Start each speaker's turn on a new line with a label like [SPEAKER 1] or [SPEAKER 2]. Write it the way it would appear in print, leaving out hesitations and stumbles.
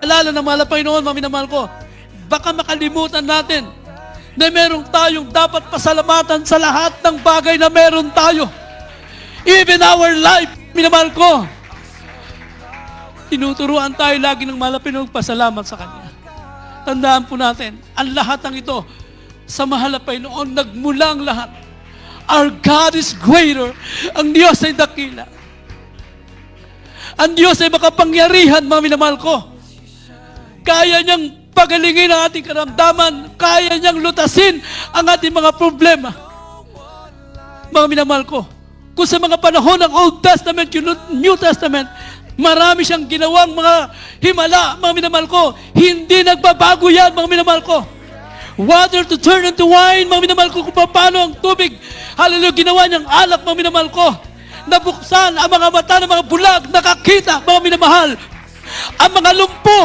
[SPEAKER 1] Alala ng mahal na Panginoon, mga minamahal ko, baka makalimutan natin na meron tayong dapat pasalamatan sa lahat ng bagay na meron tayo. Even our life, minamahal ko, tinuturuan tayo lagi ng mahal na Panginoon pasalamat sa Kanya. Tandaan po natin, ang lahat ng ito, sa mahal na Panginoon, nagmula ang lahat. Our God is greater. Ang Diyos ay dakila. Ang Diyos ay makapangyarihan, mga minamahal ko. Kaya niyang pagalingin ang ating karamdaman. Kaya niyang lutasin ang ating mga problema. Mga minamahal ko, kung sa mga panahon ng Old Testament, New Testament, marami siyang ginawang mga himala, mga minamahal ko. Hindi nagbabago yan, mga minamahal ko. Water to turn into wine, mga minamahal ko, kung paano ang tubig, hallelujah, ginawa niyang alak, mga minamahal ko. Nabuksan ang mga mata ng mga bulag, nakakita, mga minamahal. Ang mga lumpo,